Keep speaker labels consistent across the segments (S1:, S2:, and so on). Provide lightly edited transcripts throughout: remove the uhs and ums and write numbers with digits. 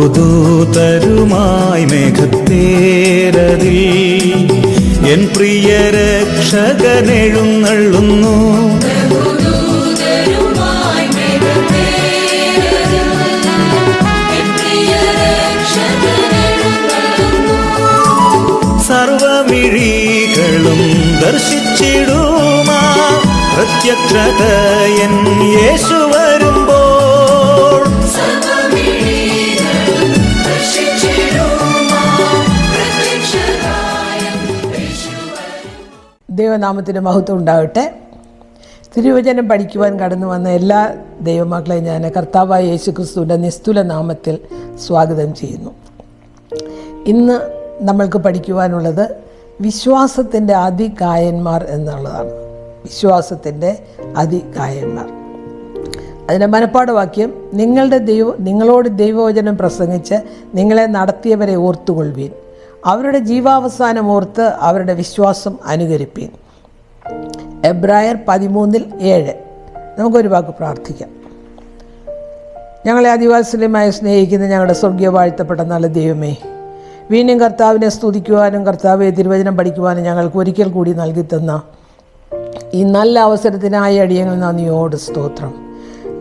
S1: ബഹുദൂതരുമായി മേഘത്തേരതിൽ N പ്രിയ രക്ഷകനെഴുന്നള്ളുന്നു. സർവമിഴികളും ദർശിച്ചിടുമാ പ്രത്യക്ഷത N യേശു വരുമ്പോൾ.
S2: ദൈവനാമത്തിന് മഹത്വം ഉണ്ടാകട്ടെ. തിരുവചനം പഠിക്കുവാൻ കടന്നു വന്ന എല്ലാ ദൈവമക്കളെയും ഞാൻ കർത്താവായ യേശുക്രിസ്തുവിൻ്റെ നിസ്തുല നാമത്തിൽ സ്വാഗതം ചെയ്യുന്നു. ഇന്ന് നമ്മൾക്ക് പഠിക്കുവാനുള്ളത് വിശ്വാസത്തിൻ്റെ അതികായന്മാർ എന്നുള്ളതാണ്. വിശ്വാസത്തിൻ്റെ അതികായന്മാർ. അതിൻ്റെ മനപ്പാഠവാക്യം, നിങ്ങളോട് ദൈവവചനം പ്രസംഗിച്ച് നിങ്ങളെ നടത്തിയവരെ ഓർത്തുകൊള്ളുവീൻ, അവരുടെ ജീവാവസാനം ഓർത്ത് അവരുടെ വിശ്വാസം അനുകരിപ്പീൻ. എബ്രായർ 13:7. നമുക്കൊരു വാക്ക് പ്രാർത്ഥിക്കാം. ഞങ്ങളെ അതിവാത്സല്യമായി സ്നേഹിക്കുന്ന ഞങ്ങളുടെ സ്വർഗീയ വാഴ്ത്തപ്പെട്ട നല്ല ദൈവമേ, വീണ്ടും കർത്താവിനെ സ്തുതിക്കുവാനും കർത്താവെ തിരുവചനം പഠിക്കുവാനും ഞങ്ങൾക്ക് ഒരിക്കൽ കൂടി നൽകി തന്ന ഈ നല്ല അവസരത്തിനായി അടിയങ്ങൾ നന്ദിയോട് സ്തോത്രം.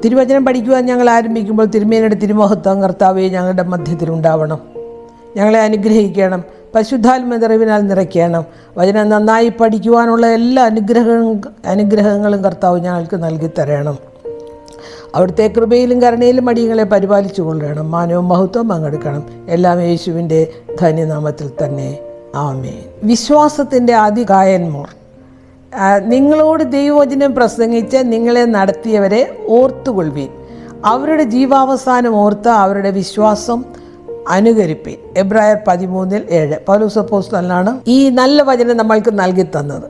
S2: തിരുവചനം പഠിക്കുവാൻ ഞങ്ങൾ ആരംഭിക്കുമ്പോൾ തിരുമേനിയുടെ തിരുമഹത്വം കർത്താവെ ഞങ്ങളുടെ മധ്യത്തിലുണ്ടാവണം. ഞങ്ങളെ അനുഗ്രഹിക്കണം, പരിശുദ്ധാത്മ നിറവിനാൽ നിറയ്ക്കണം. വചനം നന്നായി പഠിക്കുവാനുള്ള എല്ലാ അനുഗ്രഹങ്ങളും കർത്താവ് ഞങ്ങൾക്ക് നൽകി തരണം. അവിടുത്തെ കൃപയിലും കരുണയിലും അടിയങ്ങളെ പരിപാലിച്ചു കൊള്ളണം. മാനവും മഹത്വം പങ്കെടുക്കണം. എല്ലാം യേശുവിൻ്റെ ധന്യനാമത്തിൽ തന്നെ ആമേൻ. വിശ്വാസത്തിൻ്റെ അതികായന്മാർ. നിങ്ങളോട് ദൈവവചനം പ്രസംഗിച്ച് നിങ്ങളെ നടത്തിയവരെ ഓർത്തുകൊള്ളുവീൻ, അവരുടെ ജീവാവസാനം ഓർത്ത് അവരുടെ വിശ്വാസം അനുകരിപ്പീൻ. എബ്രായർ 13:7. പൗലോസ് അപ്പോസ്തലനാണ് ഈ നല്ല വചനം നമ്മൾക്ക് നൽകി തന്നത്.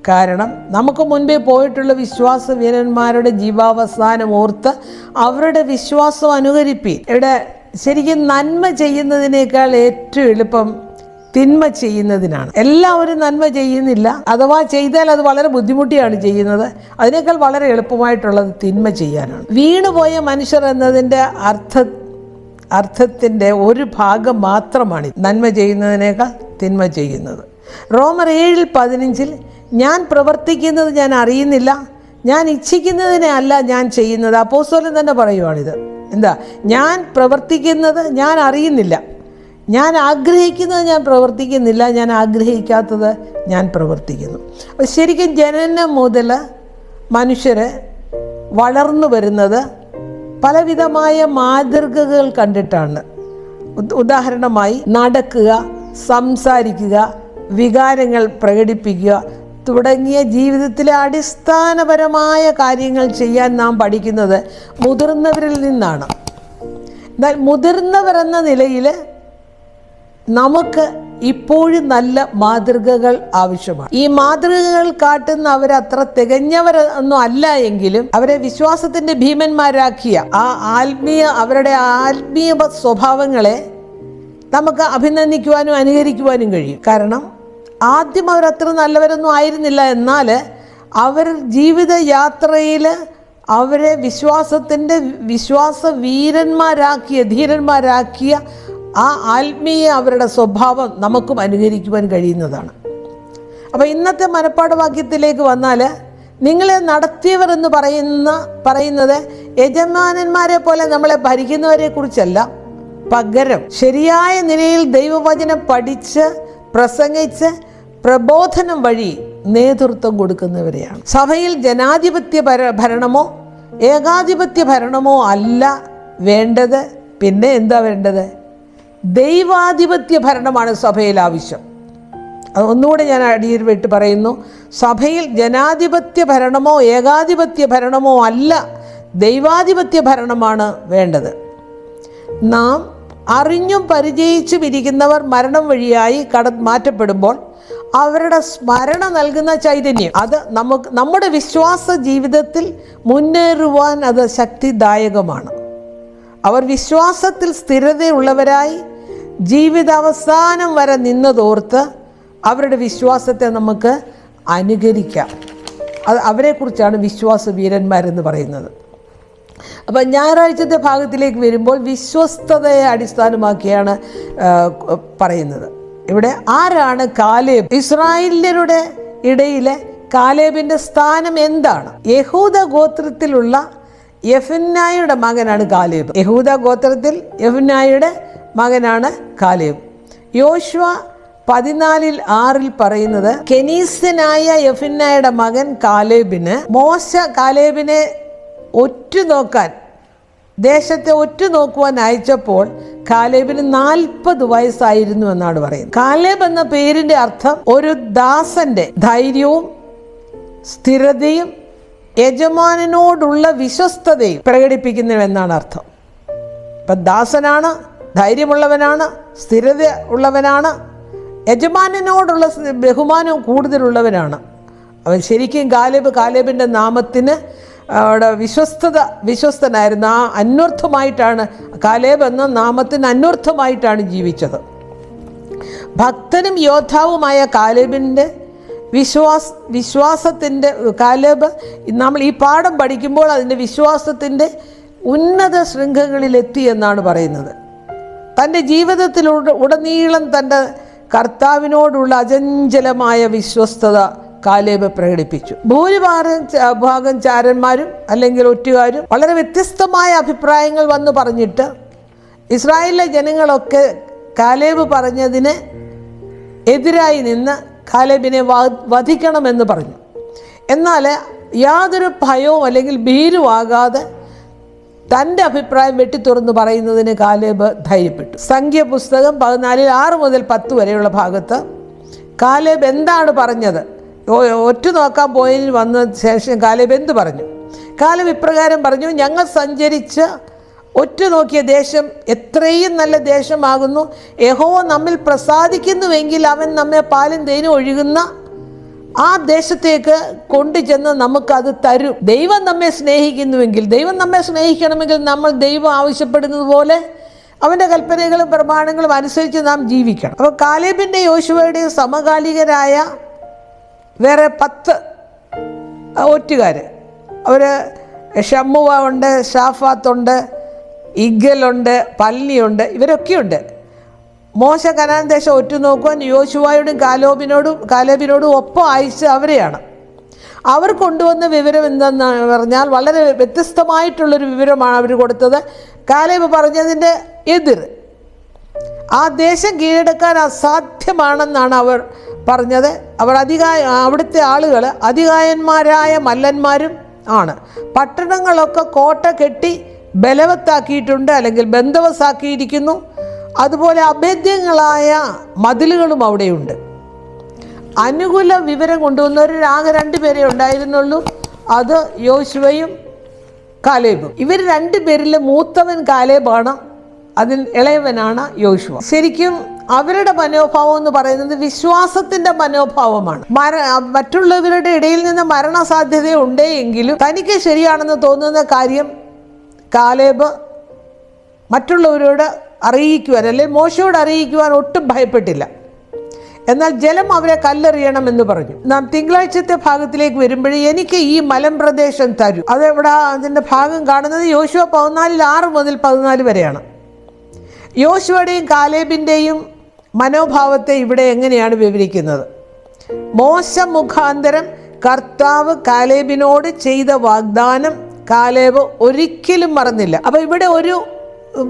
S2: കാരണം നമുക്ക് മുൻപേ പോയിട്ടുള്ള വിശ്വാസ വീരന്മാരുടെ ജീവാവസാനം ഓർത്ത് അവരുടെ വിശ്വാസം അനുകരിപ്പീൻ. ഇവിടെ ശരിക്കും നന്മ ചെയ്യുന്നതിനേക്കാൾ ഏറ്റവും എളുപ്പം തിന്മ ചെയ്യുന്നതിനാണ്. എല്ലാവരും നന്മ ചെയ്യുന്നില്ല, അഥവാ ചെയ്താൽ അത് വളരെ ബുദ്ധിമുട്ടിയാണ് ചെയ്യുന്നത്. അതിനേക്കാൾ വളരെ എളുപ്പമായിട്ടുള്ളത് തിന്മ ചെയ്യാനാണ്. വീണുപോയ മനുഷ്യർ എന്നതിൻ്റെ അർത്ഥത്തിൻ്റെ ഒരു ഭാഗം മാത്രമാണ് നന്മ ചെയ്യുന്നതിനേക്കാൾ തിന്മ ചെയ്യുന്നത്. റോമർ 7:15 ഞാൻ പ്രവർത്തിക്കുന്നത് ഞാൻ അറിയുന്നില്ല, ഞാൻ ഇച്ഛിക്കുന്നതിനെ അല്ല ഞാൻ ചെയ്യുന്നത്. അപ്പോസ്തലൻ തന്നെ പറയുവാണിത്. എന്താ? ഞാൻ പ്രവർത്തിക്കുന്നത് ഞാൻ അറിയുന്നില്ല, ഞാൻ ആഗ്രഹിക്കുന്നത് ഞാൻ പ്രവർത്തിക്കുന്നില്ല, ഞാൻ ആഗ്രഹിക്കാത്തത് ഞാൻ പ്രവർത്തിക്കുന്നു. അപ്പോൾ ശരിക്കും ജനനം മുതൽ മനുഷ്യർ വളർന്നു വരുന്നത് പലവിധമായ മാതൃകകൾ കണ്ടിട്ടാണ്. ഉദാഹരണമായി നടക്കുക, സംസാരിക്കുക, വികാരങ്ങൾ പ്രകടിപ്പിക്കുക തുടങ്ങിയ ജീവിതത്തിലെ അടിസ്ഥാനപരമായ കാര്യങ്ങൾ ചെയ്യാൻ നാം പഠിക്കുന്നത് മുതിർന്നവരിൽ നിന്നാണ്. എന്നാൽ മുതിർന്നവരെന്ന നിലയിൽ നമുക്ക് ഇപ്പോഴും നല്ല മാതൃകകൾ ആവശ്യമാണ്. ഈ മാതൃകകൾ കാട്ടുന്ന അവരത്ര തികഞ്ഞവരൊന്നും അല്ല എങ്കിലും അവരെ വിശ്വാസത്തിന്റെ ഭീമന്മാരാക്കിയ അവരുടെ ആത്മീയ സ്വഭാവങ്ങളെ നമുക്ക് അഭിനന്ദിക്കുവാനും അനുകരിക്കുവാനും കഴിയും. കാരണം ആദ്യം അവരത്ര നല്ലവരൊന്നും ആയിരുന്നില്ല, എന്നാൽ അവർ ജീവിതയാത്രയിൽ അവരെ വിശ്വാസ ധീരന്മാരാക്കിയ ആ ആത്മീയ അവരുടെ സ്വഭാവം നമുക്കും അനുകരിക്കുവാൻ കഴിയുന്നതാണ്. അപ്പോൾ ഇന്നത്തെ മനപ്പാഠവാക്യത്തിലേക്ക് വന്നാൽ, നിങ്ങളെ നടത്തിയവർ എന്ന് പറയുന്നത് യജമാനന്മാരെ പോലെ നമ്മളെ ഭരിക്കുന്നവരെ കുറിച്ചല്ല, പകരം ശരിയായ നിലയിൽ ദൈവവചനം പഠിച്ച് പ്രസംഗിച്ച് പ്രബോധനം വഴി നേതൃത്വം കൊടുക്കുന്നവരെയാണ്. സഭയിൽ ജനാധിപത്യ ഭരണമോ ഏകാധിപത്യ ഭരണമോ അല്ല വേണ്ടത്. പിന്നെ എന്താ വേണ്ടത്? ദൈവാധിപത്യ ഭരണമാണ് സഭയിൽ ആവശ്യം. അത് ഒന്നുകൂടെ ഞാൻ അടിയിൽ വിട്ട് പറയുന്നു. സഭയിൽ ജനാധിപത്യ ഭരണമോ ഏകാധിപത്യ ഭരണമോ അല്ല, ദൈവാധിപത്യ ഭരണമാണ് വേണ്ടത്. നാം അറിഞ്ഞും പരിചയിച്ചും ഇരിക്കുന്നവർ മരണം വഴിയായി മാറ്റപ്പെടുമ്പോൾ അവരുടെ സ്മരണ നൽകുന്ന ചൈതന്യം അത് നമ്മുടെ വിശ്വാസ ജീവിതത്തിൽ മുന്നേറുവാൻ അത് ശക്തിദായകമാണ്. അവർ വിശ്വാസത്തിൽ സ്ഥിരതയുള്ളവരായി ജീവിതാവസാനം വരെ നിന്നതോർത്ത് അവരുടെ വിശ്വാസത്തെ നമുക്ക് അനുകരിക്കാം. അവരെക്കുറിച്ചാണ് വിശ്വാസ വീരന്മാരെന്ന് പറയുന്നത്. അപ്പം ഞായറാഴ്ചത്തെ ഭാഗത്തിലേക്ക് വരുമ്പോൾ വിശ്വസ്തതയെ അടിസ്ഥാനമാക്കിയാണ് പറയുന്നത്. ഇവിടെ ആരാണ് കാലേബ്? ഇസ്രായേല്യരുടെ ഇടയിലെ കാലേബിൻ്റെ സ്ഥാനം എന്താണ്? യഹൂദ ഗോത്രത്തിലുള്ള യെഫുന്നായുടെ മകനാണ് കാലേബ്. യഹൂദ ഗോത്രത്തിൽ യെഫുന്നായുടെ മകനാണ് കാലേബ്. യോശുവ 14:6 പറയുന്നത്, കെനീസ്യനായ യെഫുന്നായുടെ മകൻ കാലേബിന് മോശ കാലേബിനെ ദേശത്തെ ഒറ്റുനോക്കുവാൻ അയച്ചപ്പോൾ കാലേബിന് 40 വയസ്സായിരുന്നു എന്നാണ് പറയുന്നത്. കാലേബ് എന്ന പേരിന്റെ അർത്ഥം ഒരു ദാസന്റെ ധൈര്യവും സ്ഥിരതയും യജമാനനോടുള്ള വിശ്വസ്തതയും പ്രകടിപ്പിക്കുന്നുവെന്നാണ് അർത്ഥം. ഇപ്പം ദാസനാണ്, ധൈര്യമുള്ളവനാണ്, സ്ഥിരത ഉള്ളവനാണ്, യജമാനനോടുള്ള ബഹുമാനവും കൂടുതലുള്ളവനാണ് അവൻ. ശരിക്കും കാലേബിൻ്റെ നാമത്തിന് അവിടെ വിശ്വസ്തനായിരുന്നു. ആ അന്വർത്ഥമായിട്ടാണ് കാലേബ് എന്ന നാമത്തിന് അന്വർത്ഥമായിട്ടാണ് ജീവിച്ചത്. ഭക്തനും യോദ്ധാവുമായ കാലേബിൻ്റെ വിശ്വാസത്തിൻ്റെ കാലേബ് നമ്മൾ ഈ പാഠം പഠിക്കുമ്പോൾ അതിൻ്റെ വിശ്വാസത്തിൻ്റെ ഉന്നത ശൃംഖങ്ങളിലെത്തി എന്നാണ് പറയുന്നത്. തൻ്റെ ജീവിതത്തിലുടനീളം തൻ്റെ കർത്താവിനോടുള്ള അചഞ്ചലമായ വിശ്വസ്തത കാലേബ് പ്രകടിപ്പിച്ചു. ഭൂരിഭാഗം ചാരന്മാരും അല്ലെങ്കിൽ ഒറ്റുകാരും വളരെ വ്യത്യസ്തമായ അഭിപ്രായങ്ങൾ വന്ന് പറഞ്ഞിട്ട് ഇസ്രായേലിലെ ജനങ്ങളൊക്കെ കാലേബ് പറഞ്ഞതിന് എതിരായി നിന്ന് കാലേബിനെ വധിക്കണമെന്ന് പറഞ്ഞു. എന്നാൽ യാതൊരു ഭയവും അല്ലെങ്കിൽ ഭീരുവാകാതെ തൻ്റെ അഭിപ്രായം വെട്ടിത്തുറന്ന് പറയുന്നതിന് കാലേബ് ധൈര്യപ്പെട്ടു. സംഖ്യ പുസ്തകം 14:6 മുതൽ 10 വരെയുള്ള ഭാഗത്ത് കാലേബ് എന്താണ് പറഞ്ഞത്? ഒറ്റുനോക്കാൻ പോയതിന് വന്ന ശേഷം കാലേബ് എന്ത് പറഞ്ഞു? കാലേബ് ഇപ്രകാരം പറഞ്ഞു, ഞങ്ങൾ സഞ്ചരിച്ച് ഒറ്റുനോക്കിയ ദേശം എത്രയും നല്ല ദേശമാകുന്നു. യഹോവ നമ്മിൽ പ്രസാദിക്കുന്നുവെങ്കിൽ അവൻ നമ്മെ പാലും തേനും ഒഴുകുന്ന ആ ദേശത്തേക്ക് കൊണ്ടുചെന്ന് നമുക്കത് തരും. ദൈവം നമ്മെ സ്നേഹിക്കുന്നുവെങ്കിൽ, ദൈവം നമ്മെ സ്നേഹിക്കണമെങ്കിൽ നമ്മൾ ദൈവം ആവശ്യപ്പെടുന്നത് പോലെ അവൻ്റെ കൽപ്പനകളും പ്രമാണങ്ങളും അനുസരിച്ച് നാം ജീവിക്കണം. അപ്പോൾ കാലേബിൻ്റെ യോശുവയുടെയും സമകാലികരായ വേറെ 10 ഒറ്റുകാർ, അവർ ഷമ്മുവ ഉണ്ട്, ഷാഫാത്തുണ്ട്, ഇഗ്ഗലുണ്ട്, പല്ലിയുണ്ട്, ഇവരൊക്കെയുണ്ട്. മോശ കനാൻ ദേശം ഒറ്റുനോക്കുവാൻ യോശുവയോടും കാലേബിനോടും ഒപ്പം അയച്ച് അവരെയാണ്. അവർ കൊണ്ടുവന്ന വിവരം എന്തെന്ന് പറഞ്ഞാൽ വളരെ വ്യത്യസ്തമായിട്ടുള്ളൊരു വിവരമാണ് അവർ കൊടുത്തത്. കാലേബ് പറഞ്ഞതിൻ്റെ എതിർ. ആ ദേശം കീഴടക്കാൻ അസാധ്യമാണെന്നാണ് അവർ പറഞ്ഞത്. അവിടുത്തെ ആളുകൾ അതികായന്മാരായ മല്ലന്മാരും ആണ്. പട്ടണങ്ങളൊക്കെ കോട്ട കെട്ടി ബലവത്താക്കിയിട്ടുണ്ട്, അല്ലെങ്കിൽ ബന്ധവസാക്കിയിരിക്കുന്നു. അതുപോലെ അഭേദ്യങ്ങളായ മതിലുകളും അവിടെയുണ്ട്. അനുകൂല വിവരം കൊണ്ടുവന്നവർ ആകെ 2 പേരെ ഉണ്ടായിരുന്നുള്ളൂ. അത് യോശുവയും കാലേബും. ഇവർ 2 പേരിൽ മൂത്തവൻ കാലേബാണ്, അതിൽ ഇളയവനാണ് യോശുവ. ശരിക്കും അവരുടെ മനോഭാവം എന്ന് പറയുന്നത് വിശ്വാസത്തിൻ്റെ മനോഭാവമാണ്. മറ്റുള്ളവരുടെ ഇടയിൽ നിന്ന് മരണസാധ്യത ഉണ്ടെങ്കിലും തനിക്ക് ശരിയാണെന്ന് തോന്നുന്ന കാര്യം കാലേബ് മറ്റുള്ളവരോട് അറിയിക്കുവാൻ, അല്ലെങ്കിൽ മോശയോട് അറിയിക്കുവാൻ ഒട്ടും ഭയപ്പെട്ടില്ല. എന്നാൽ ജലം അവരെ കല്ലെറിയണമെന്ന് പറഞ്ഞു. നാം തിങ്കളാഴ്ചത്തെ ഭാഗത്തിലേക്ക് വരുമ്പോഴേ എനിക്ക് ഈ മലമ്പ്രദേശം തരൂ. അതെവിടെ അതിൻ്റെ ഭാഗം കാണുന്നത്? യോശുവ 14:6 മുതൽ 14 വരെയാണ്. യോശുവയുടെയും കാലേബിൻ്റെയും മനോഭാവത്തെ ഇവിടെ എങ്ങനെയാണ് വിവരിക്കുന്നത്? മോശ മുഖാന്തരം കർത്താവ് കാലേബിനോട് ചെയ്ത വാഗ്ദാനം കാലേബ് ഒരിക്കലും മറന്നില്ല. അപ്പോൾ ഇവിടെ ഒരു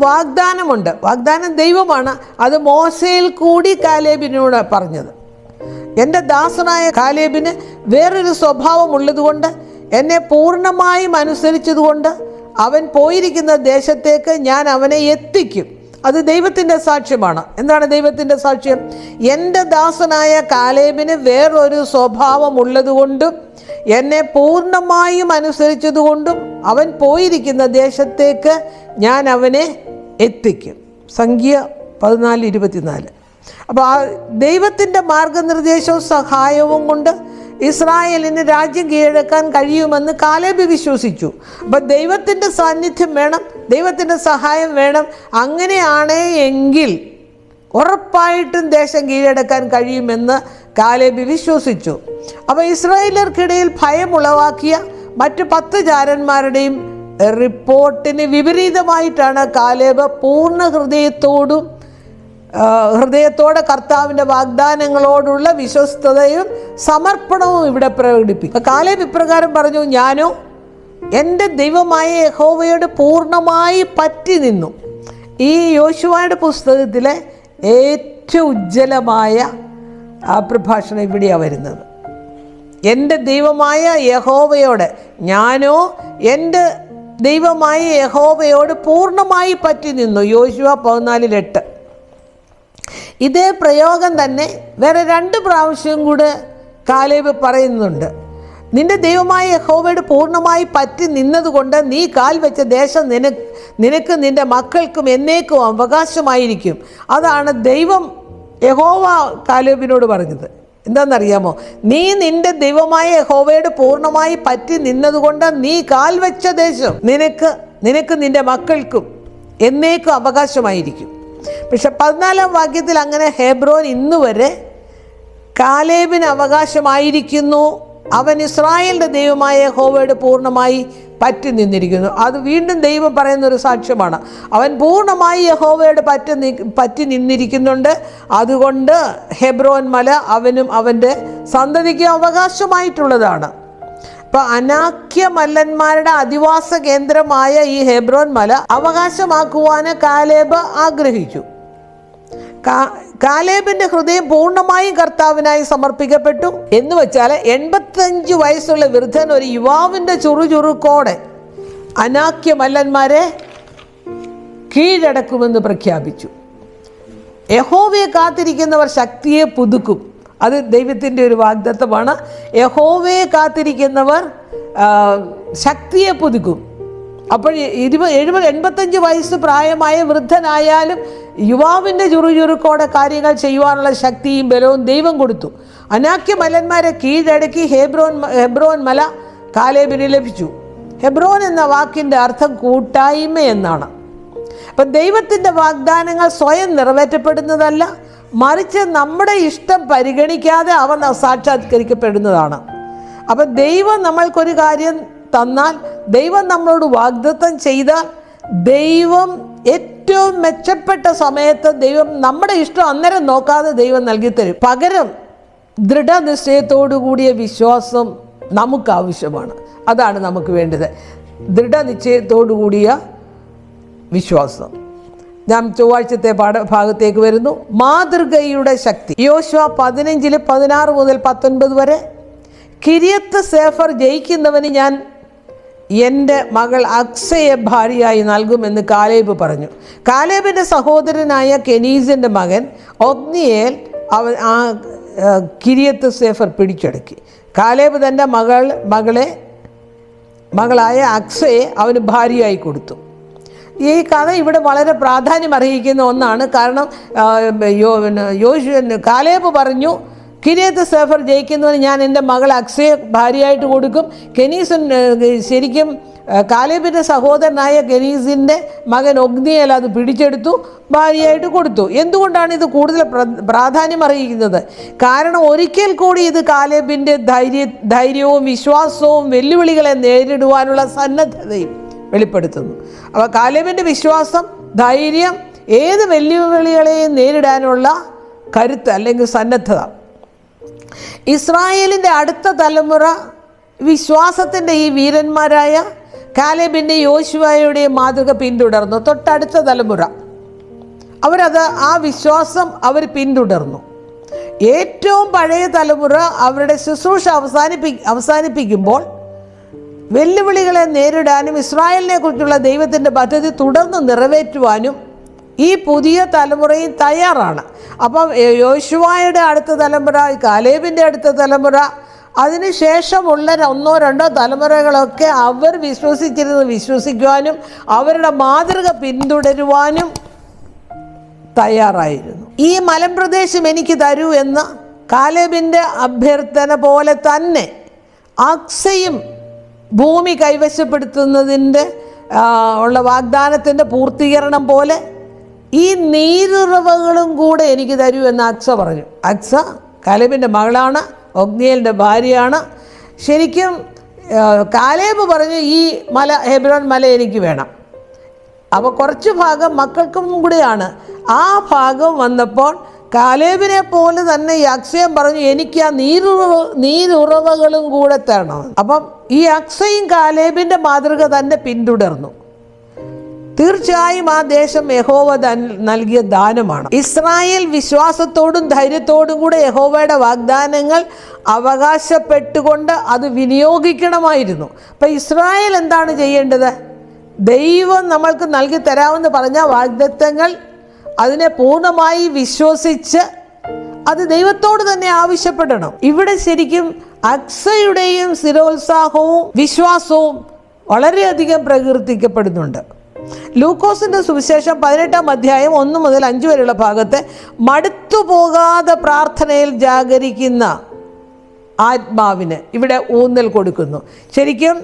S2: വാഗ്ദാനമുണ്ട്. വാഗ്ദാനം ദൈവമാണ്. അത് മോശയിൽ കൂടി കാലേബിനോട് പറഞ്ഞത്. എൻ്റെ ദാസനായ കാലേബിന് വേറൊരു സ്വഭാവം ഉള്ളതുകൊണ്ട്, എന്നെ പൂർണ്ണമായും അനുസരിച്ചതുകൊണ്ട് അവൻ പോയിരിക്കുന്ന ദേശത്തേക്ക് ഞാൻ അവനെ എത്തിക്കും. അത് ദൈവത്തിൻ്റെ സാക്ഷ്യമാണ്. എന്താണ് ദൈവത്തിൻ്റെ സാക്ഷ്യം? എൻ്റെ ദാസനായ കാലേബിന് വേറൊരു സ്വഭാവം ഉള്ളതുകൊണ്ടും എന്നെ പൂർണ്ണമായും അനുസരിച്ചതുകൊണ്ടും അവൻ പോയിരിക്കുന്ന ദേശത്തേക്ക് ഞാൻ അവനെ എത്തിക്കും. സംഖ്യ 14:24. അപ്പോൾ ആ ദൈവത്തിൻ്റെ മാർഗനിർദ്ദേശവും സഹായവും കൊണ്ട് ഇസ്രായേലിന് രാജ്യം കീഴടക്കാൻ കഴിയുമെന്ന് കാലേബ് വിശ്വസിച്ചു. അപ്പം ദൈവത്തിൻ്റെ സാന്നിധ്യം വേണം, ദൈവത്തിൻ്റെ സഹായം വേണം. അങ്ങനെയാണ് എങ്കിൽ ഉറപ്പായിട്ടും ദേശം കീഴടക്കാൻ കഴിയുമെന്ന് കാലേബ് വിശ്വസിച്ചു. അപ്പോൾ ഇസ്രായേലർക്കിടയിൽ ഭയം ഉളവാക്കിയ മറ്റ് 10 ചാരന്മാരുടെയും റിപ്പോർട്ടിന് വിപരീതമായിട്ടാണ് കാലേബ് പൂർണ്ണ ഹൃദയത്തോടെ കർത്താവിൻ്റെ വാഗ്ദാനങ്ങളോടുള്ള വിശ്വസ്തതയും സമർപ്പണവും ഇവിടെ പ്രകടിപ്പിക്കും. കാലേബ് ഇപ്രകാരം പറഞ്ഞു, ഞാനോ എൻ്റെ ദൈവമായ യഹോവയോട് പൂർണ്ണമായി പറ്റി നിന്നു. ഈ യോശുവയുടെ പുസ്തകത്തിലെ ഏറ്റവും ഉജ്ജ്വലമായ ആ പ്രഭാഷണം ഇവിടെയാണ് വരുന്നത്. എൻ്റെ ദൈവമായ യഹോവയോട്, ഞാനോ എൻ്റെ ദൈവമായ യഹോവയോട് പൂർണ്ണമായി പറ്റി നിന്നു. യോശുവ 14:8. ഇതേ പ്രയോഗം തന്നെ വേറെ 2 പ്രാവശ്യം കൂടെ കാലേബ് പറയുന്നുണ്ട്. നിന്റെ ദൈവമായ യഹോവയോട് പൂർണ്ണമായി പറ്റി നിന്നതുകൊണ്ട് നീ കാൽ വെച്ച ദേശം നിനക്ക് നിന്റെ മക്കൾക്കും എന്നേക്കും അവകാശമായിരിക്കും. അതാണ് ദൈവം യഹോവ കാലേബിനോട് പറഞ്ഞത്. എന്താണെന്നറിയാമോ? നീ നിന്റെ ദൈവമായ യഹോവയോട് പൂർണ്ണമായി പറ്റി നിന്നതുകൊണ്ട് നീ കാൽ വെച്ച ദേശം നിനക്ക് നിന്റെ മക്കൾക്കും എന്നേക്കും അവകാശമായിരിക്കും. പക്ഷെ 14-ാം വാക്യത്തിൽ അങ്ങനെ ഹെബ്രോൻ ഇന്നുവരെ കാലേബിന് അവകാശമായിരിക്കുന്നു. അവൻ ഇസ്രായേലിൻ്റെ ദൈവമായ യഹോവയോട് പൂർണ്ണമായി പറ്റി നിന്നിരിക്കുന്നു. അത് വീണ്ടും ദൈവം പറയുന്നൊരു സാക്ഷ്യമാണ്. അവൻ പൂർണ്ണമായി യഹോവയോട് പറ്റി നിന്നിരിക്കുന്നുണ്ട്. അതുകൊണ്ട് ഹെബ്രോൻ മല അവനും അവൻ്റെ സന്തതിക്കും അവകാശമായിട്ടുള്ളതാണ്. ഇപ്പം അനാക്യ മല്ലന്മാരുടെ അധിവാസ കേന്ദ്രമായ ഈ ഹെബ്രോൻ മല അവകാശമാക്കുവാൻ കാലേബ് ആഗ്രഹിച്ചു. കാലേബിൻ്റെ ഹൃദയം പൂർണ്ണമായും കർത്താവിനായി സമർപ്പിക്കപ്പെട്ടു. എന്ന് വെച്ചാൽ 85 വയസ്സുള്ള വൃദ്ധൻ ഒരു യുവാവിൻ്റെ ചുറുചുറുക്കോടെ അനാക്യ മല്ലന്മാരെ കീഴടക്കുമെന്ന് പ്രഖ്യാപിച്ചു. യഹോവയെ കാത്തിരിക്കുന്നവർ ശക്തിയെ പുതുക്കും. അത് ദൈവത്തിൻ്റെ ഒരു വാഗ്ദത്തമാണ്. യഹോവയെ കാത്തിരിക്കുന്നവർ ശക്തിയെ പുതുക്കും. അപ്പോൾ 85 വയസ്സ് പ്രായമായ വൃദ്ധനായാലും യുവാവിൻ്റെ ചുറുചുറുക്കോടെ കാര്യങ്ങൾ ചെയ്യുവാനുള്ള ശക്തിയും ബലവും ദൈവം കൊടുത്തു. അനാക്യ മല്ലന്മാരെ കീഴടക്കി ഹെബ്രോൻ മല കാലേബിന് ലഭിച്ചു. ഹെബ്രോൻ എന്ന വാക്കിൻ്റെ അർത്ഥം കൂട്ടായ്മ എന്നാണ്. അപ്പം ദൈവത്തിൻ്റെ വാഗ്ദാനങ്ങൾ സ്വയം നിറവേറ്റപ്പെടുന്നതല്ല, മറിച്ച് നമ്മുടെ ഇഷ്ടം പരിഗണിക്കാതെ അവ സാക്ഷാത്കരിക്കപ്പെടുന്നതാണ്. അപ്പം ദൈവം നമ്മൾക്കൊരു കാര്യം തന്നാൽ, ദൈവം നമ്മളോട് വാഗ്ദത്തം ചെയ്താൽ, ദൈവം ഏറ്റവും മെച്ചപ്പെട്ട സമയത്ത് ദൈവം നമ്മുടെ ഇഷ്ടം അന്നേരം നോക്കാതെ ദൈവം നൽകിത്തരും. പകരം ദൃഢനിശ്ചയത്തോടു കൂടിയ വിശ്വാസം നമുക്ക് ആവശ്യമാണ്. അതാണ് നമുക്ക് വേണ്ടത്, ദൃഢനിശ്ചയത്തോടു കൂടിയ വിശ്വാസം. നാം ചൊവ്വാഴ്ചത്തെ ഭാഗത്തേക്ക് വരുന്നു. മാതൃകയുടെ ശക്തി. യോശുവ 15:16 മുതൽ 19 വരെ. കിര്യത്ത് സേഫർ ജയിക്കുന്നവന് ഞാൻ എൻ്റെ മകൾ അക്സയെ ഭാര്യയായി നൽകുമെന്ന് കാലേബ് പറഞ്ഞു. കാലേബിൻ്റെ സഹോദരനായ കെനീസിൻ്റെ മകൻ ഒത്നിയേൽ ആ കിര്യത്ത് സേഫർ പിടിച്ചടക്കി. കാലേബ് തൻ്റെ മകളായ അക്സയെ അവന് ഭാര്യയായി കൊടുത്തു. ഈ കഥ ഇവിടെ വളരെ പ്രാധാന്യം അർഹിക്കുന്ന ഒന്നാണ്. കാരണം കാലേബ് പറഞ്ഞു, കിര്യത്ത് സേഫർ ജയിക്കുന്നവന് ഞാൻ എൻ്റെ മകൾ അക്സയെ ഭാര്യയായിട്ട് കൊടുക്കും. ശരിക്കും കാലേബിൻ്റെ സഹോദരനായ കെനീസിൻ്റെ മകൻ ഒഗ്നിയേൽ അത് പിടിച്ചെടുത്തു, ഭാര്യയായിട്ട് കൊടുത്തു. എന്തുകൊണ്ടാണ് ഇത് കൂടുതൽ പ്രാധാന്യം അറിയിക്കുന്നത്? കാരണം ഒരിക്കൽ കൂടി ഇത് കാലേബിൻ്റെ ധൈര്യവും വിശ്വാസവും വെല്ലുവിളികളെ നേരിടുവാനുള്ള സന്നദ്ധതയും വെളിപ്പെടുത്തുന്നു. അപ്പോൾ കാലേബിൻ്റെ വിശ്വാസം, ധൈര്യം, ഏത് വെല്ലുവിളികളെയും നേരിടാനുള്ള കരുത്ത് അല്ലെങ്കിൽ സന്നദ്ധത. ഇസ്രായേലിൻ്റെ അടുത്ത തലമുറ വിശ്വാസത്തിൻ്റെ ഈ വീരന്മാരായ കാലേബിൻ്റെ യോശുവയുടെയും മാതൃക പിന്തുടർന്നു. തൊട്ടടുത്ത തലമുറ ആ വിശ്വാസം അവർ പിന്തുടർന്നു. ഏറ്റവും പഴയ തലമുറ അവരുടെ ശുശ്രൂഷ അവസാനിപ്പിക്കുമ്പോൾ വെല്ലുവിളികളെ നേരിടാനും ഇസ്രായേലിനെ കുറിച്ചുള്ള ദൈവത്തിൻ്റെ പദ്ധതി തുടർന്ന് നിറവേറ്റുവാനും ഈ പുതിയ തലമുറയും തയ്യാറാണ്. അപ്പം യോശുവയുടെ അടുത്ത തലമുറ, കാലേബിൻ്റെ അടുത്ത തലമുറ, അതിനുശേഷമുള്ള 1-2 തലമുറകളൊക്കെ അവർ വിശ്വസിക്കുവാനും അവരുടെ മാതൃക പിന്തുടരുവാനും തയ്യാറായിരുന്നു. ഈ മലമ്പ്രദേശം എനിക്ക് തരൂ എന്ന കാലേബിൻ്റെ അഭ്യർത്ഥന പോലെ തന്നെ അക്സയും ഭൂമി കൈവശപ്പെടുത്തുന്നതിൻ്റെ ഉള്ള വാഗ്ദാനത്തിൻ്റെ പൂർത്തീകരണം പോലെ ഈ നീരുറവകളും കൂടെ എനിക്ക് തരൂ എന്ന് അക്സ പറഞ്ഞു. അക്സ കാലേബിൻ്റെ മകളാണ്, ഒഗ്നിയേലിൻ്റെ ഭാര്യയാണ്. ശരിക്കും കാലേബ് പറഞ്ഞു ഈ മല, ഹെബ്രോൻ മല എനിക്ക് വേണം. അപ്പോൾ കുറച്ച് ഭാഗം മക്കൾക്കും കൂടെയാണ്. ആ ഭാഗം വന്നപ്പോൾ കാലേബിനെ പോലെ തന്നെ ഈ അക്സയും പറഞ്ഞു എനിക്ക് ആ നീരുറവകളും കൂടെ തരണം. അപ്പം ഈ അക്സയും കാലേബിൻ്റെ മാതൃക തന്നെ പിന്തുടർന്നു. തീർച്ചയായും ആ ദേശം യഹോവ നൽകിയ ദാനമാണ്. ഇസ്രായേൽ വിശ്വാസത്തോടും ധൈര്യത്തോടും കൂടെ യഹോവയുടെ വാഗ്ദാനങ്ങൾ അവകാശപ്പെട്ടുകൊണ്ട് അത് വിനിയോഗിക്കണമായിരുന്നു. അപ്പം ഇസ്രായേൽ എന്താണ് ചെയ്യേണ്ടത്? ദൈവം നമ്മൾക്ക് നൽകി തരാമെന്ന് പറഞ്ഞ വാഗ്ദത്തങ്ങൾ അതിനെ പൂർണ്ണമായി വിശ്വസിച്ച് അത് ദൈവത്തോട് തന്നെ ആവശ്യപ്പെടണം. ഇവിടെ ശരിക്കും അക്സയുടെയും സ്ഥിരോത്സാഹവും വിശ്വാസവും വളരെയധികം പ്രകീർത്തിക്കപ്പെടുന്നുണ്ട്. ലൂക്കോസിന്റെ സുവിശേഷം 18-ാം അധ്യായം 1 മുതൽ 5 വരെയുള്ള ഭാഗത്ത് മടുത്തുപോകാതെ പ്രാർത്ഥനയിൽ ജാഗരിക്കുന്ന ആത്മാവിന് ഇവിടെ ഊന്നൽ കൊടുക്കുന്നു. ശരിക്കും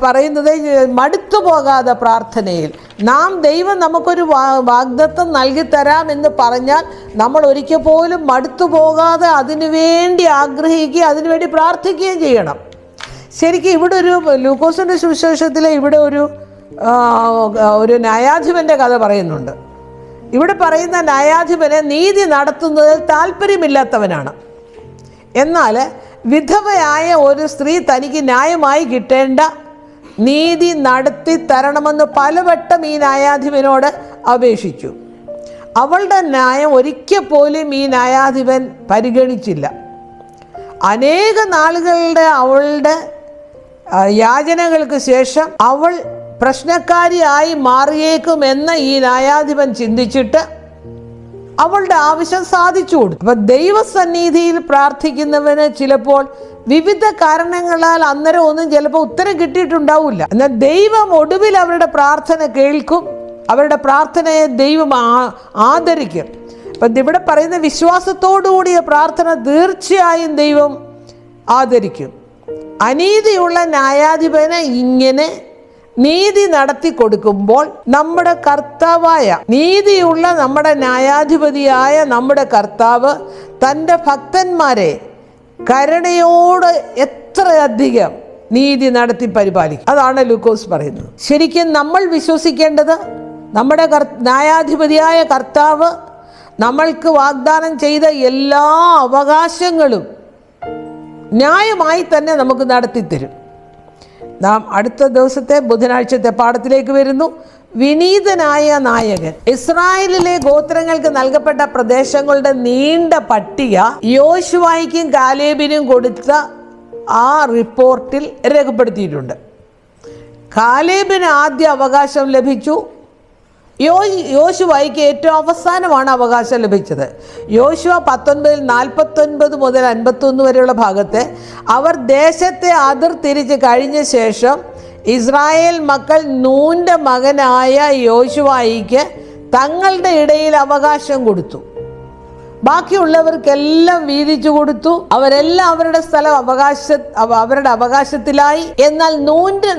S2: പറയുന്നത് മടുത്തുപോകാതെ പ്രാർത്ഥനയിൽ ദൈവം നമുക്കൊരു വാഗ്ദത്തം നൽകി തരാം എന്ന് പറഞ്ഞാൽ നമ്മൾ ഒരിക്കൽ പോലും മടുത്തുപോകാതെ അതിനുവേണ്ടി ആഗ്രഹിക്കുകയും അതിനുവേണ്ടി പ്രാർത്ഥിക്കുകയും ചെയ്യണം. ശരിക്കും ഇവിടെ ഒരു ലൂക്കോസിൻ്റെ സുവിശേഷത്തിലെ ഇവിടെ ഒരു ന്യായാധിപൻ്റെ കഥ പറയുന്നുണ്ട്. ഇവിടെ പറയുന്ന ന്യായാധിപനെ നീതി നടത്തുന്നതിൽ താല്പര്യമില്ലാത്തവനാണ്. എന്നാൽ വിധവയായ ഒരു സ്ത്രീ തനിക്ക് ന്യായമായി കിട്ടേണ്ട നീതി നടത്തി തരണമെന്ന് പലവട്ടം ഈ ന്യായാധിപനോട് അപേക്ഷിച്ചു. അവളുടെ ന്യായം ഒരിക്കൽ പോലും ഈ ന്യായാധിപൻ പരിഗണിച്ചില്ല. അനേക നാളുകളുടെ അവളുടെ യാചനകൾക്ക് ശേഷം അവൾ പ്രശ്നക്കാരിയായി മാറിയേക്കുമെന്ന് ഈ ന്യായാധിപൻ ചിന്തിച്ചിട്ട് അവളുടെ ആവശ്യം സാധിച്ചു കൊടുത്തു. അപ്പം ദൈവസന്നിധിയിൽ പ്രാർത്ഥിക്കുന്നവന് ചിലപ്പോൾ വിവിധ കാരണങ്ങളാൽ അന്നേരം ഒന്നും ചിലപ്പോൾ ഉത്തരം കിട്ടിയിട്ടുണ്ടാവില്ല. എന്നാൽ ദൈവം ഒടുവിൽ അവരുടെ പ്രാർത്ഥന കേൾക്കും, അവരുടെ പ്രാർത്ഥനയെ ദൈവം ആദരിക്കും. അപ്പം ഇവിടെ പറയുന്ന വിശ്വാസത്തോടുകൂടിയ പ്രാർത്ഥന തീർച്ചയായും ദൈവം ആദരിക്കും. അനീതിയുള്ള ന്യായാധിപനെ ഇങ്ങനെ നീതി നടത്തി കൊടുക്കുമ്പോൾ നമ്മുടെ കർത്താവായ നീതിയുള്ള നമ്മുടെ ന്യായാധിപതിയായ നമ്മുടെ കർത്താവ് തൻ്റെ ഭക്തന്മാരെ കരുണയോട് എത്രയധികം നീതി നടത്തി പരിപാലിക്കും. അതാണ് ലൂക്കോസ് പറയുന്നത്. ശരിക്കും നമ്മൾ വിശ്വസിക്കേണ്ടത് നമ്മുടെ ന്യായാധിപതിയായ കർത്താവ് നമ്മൾക്ക് വാഗ്ദാനം ചെയ്ത എല്ലാ അവകാശങ്ങളും ന്യായമായി തന്നെ നമുക്ക് നടത്തിത്തരും. നാം അടുത്ത ദിവസത്തെ ബുധനാഴ്ചത്തെ പാഠത്തിലേക്ക് വരുന്നു. വിനീതനായ നായകൻ. ഇസ്രായേലിലെ ഗോത്രങ്ങൾക്ക് നൽകപ്പെട്ട പ്രദേശങ്ങളുടെ നീണ്ട പട്ടിക യോശുവായ്ക്കും കാലേബിനും കൊടുത്ത ആ റിപ്പോർട്ടിൽ രേഖപ്പെടുത്തിയിട്ടുണ്ട്. കാലേബിന് ആദ്യ അവകാശം ലഭിച്ചു. യോശുവായ്ക്ക് ഏറ്റവും അവസാനമാണ് അവകാശം ലഭിച്ചത്. യോശുവ 19:49 മുതൽ 51 വരെയുള്ള ഭാഗത്ത് അവർ ദേശത്തെ അതിർത്തിരിച്ച് കഴിഞ്ഞ ശേഷം ഇസ്രായേൽ മക്കൾ നൂൻ്റെ മകനായ യോശുവായ്ക്ക് തങ്ങളുടെ ഇടയിൽ അവകാശം കൊടുത്തു. ബാക്കിയുള്ളവർക്കെല്ലാം വീതിച്ചു കൊടുത്തു. അവരെല്ലാം അവരുടെ സ്ഥലം അവരുടെ അവകാശത്തിലായി. എന്നാൽ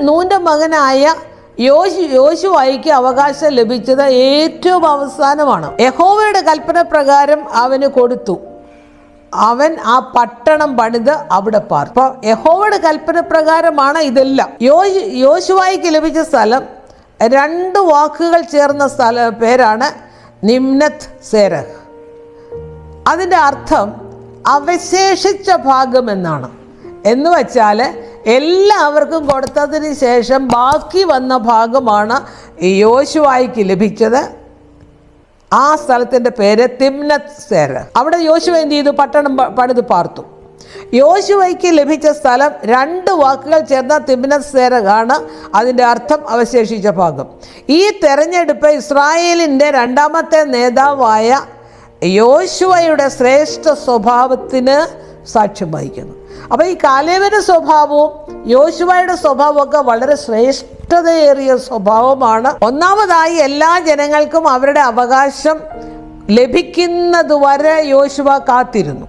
S2: നൂൻ്റെ മകനായ യോശുവായ്ക്ക് അവകാശം ലഭിച്ചത് ഏറ്റവും അവസാനമാണ്. യഹോവയുടെ കൽപ്പന പ്രകാരം അവന് കൊടുത്തു. അവൻ ആ പട്ടണം പണിത് അവിടെ പാർത്തു. അപ്പോൾ യഹോവയുടെ കൽപ്പന പ്രകാരമാണ് ഇതെല്ലാം. യോശുവായ്ക്ക് ലഭിച്ച സ്ഥലം 2 വാക്കുകൾ ചേർന്ന പേരാണ് നിമ്നത്ത് സേരഹ്. അതിൻ്റെ അർത്ഥം അവശേഷിച്ച ഭാഗം എന്നാണ്. എന്ന് വച്ചാൽ എല്ലാവർക്കും കൊടുത്തതിന് ശേഷം ബാക്കി വന്ന ഭാഗമാണ് യോശുവായ്ക്ക് ലഭിച്ചത്. ആ സ്ഥലത്തിൻ്റെ പേര് തിമ്നത്ത് സേരഹ്. അവിടെ യോശുവ എന്ത് ചെയ്തു? പട്ടണം പണിത് പാർത്തു. യോശുവയ്ക്ക് ലഭിച്ച സ്ഥലം 2 വാക്കുകൾ ചേർന്ന തിമ്നത്ത് സേരഹ് ആണ്. അതിൻ്റെ അർത്ഥം അവശേഷിച്ച ഭാഗം. ഈ തെരഞ്ഞെടുപ്പ് ഇസ്രായേലിൻ്റെ 2ാമത്തെ നേതാവായ യോശുവയുടെ ശ്രേഷ്ഠ സ്വഭാവത്തിന് സാക്ഷ്യം വഹിക്കുന്നു. അപ്പോൾ ഈ കാലേബിൻ്റെ സ്വഭാവവും യോശുവയുടെ സ്വഭാവവും ഒക്കെ വളരെ ശ്രേഷ്ഠതയേറിയ സ്വഭാവമാണ്. ഒന്നാമതായി എല്ലാ ജനങ്ങൾക്കും അവരുടെ അവകാശം ലഭിക്കുന്നതുവരെ യോശുവ കാത്തിരുന്നു.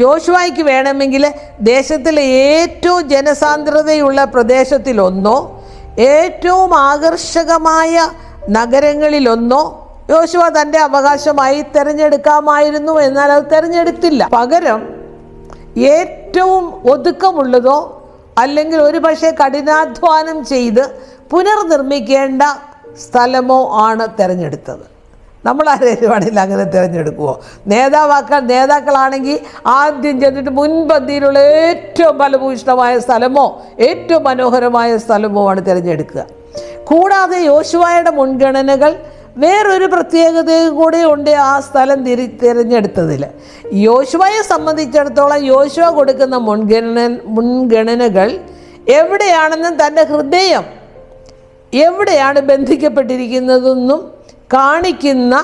S2: യോശുവയ്ക്ക് വേണമെങ്കിൽ ദേശത്തിലെ ഏറ്റവും ജനസാന്ദ്രതയുള്ള പ്രദേശത്തിലൊന്നോ ഏറ്റവും ആകർഷകമായ നഗരങ്ങളിലൊന്നോ യോശുവ തൻ്റെ അവകാശമായി തിരഞ്ഞെടുക്കാമായിരുന്നു. എന്നാൽ അത് തിരഞ്ഞെടുത്തില്ല. പകരം ഏറ്റവും ഒതുക്കമുള്ളതോ അല്ലെങ്കിൽ ഒരു പക്ഷേ കഠിനാധ്വാനം ചെയ്ത് പുനർനിർമ്മിക്കേണ്ട സ്ഥലമോ ആണ് തിരഞ്ഞെടുത്തത്. നമ്മളാരേലും ആണെങ്കിൽ അങ്ങനെ തിരഞ്ഞെടുക്കുമോ? നേതാക്കളാണെങ്കിൽ ആദ്യം ചെന്നിട്ട് മുൻപന്തിയിലുള്ള ഏറ്റവും ഫലഭൂയിഷ്ഠമായ സ്ഥലമോ ഏറ്റവും മനോഹരമായ സ്ഥലമോ ആണ് തിരഞ്ഞെടുക്കുക. കൂടാതെ യോശുവയുടെ മുൻഗണനകൾ വേറൊരു പ്രത്യേകതയും കൂടെ ഉണ്ട് ആ സ്ഥലം തിരഞ്ഞെടുത്തതിൽ. യോശുവയെ സംബന്ധിച്ചിടത്തോളം യോശുവ കൊടുക്കുന്ന മുൻഗണനകൾ എവിടെയാണെന്നും തൻ്റെ ഹൃദയം എവിടെയാണ് ബന്ധിക്കപ്പെട്ടിരിക്കുന്നതെന്നും കാണിക്കുന്ന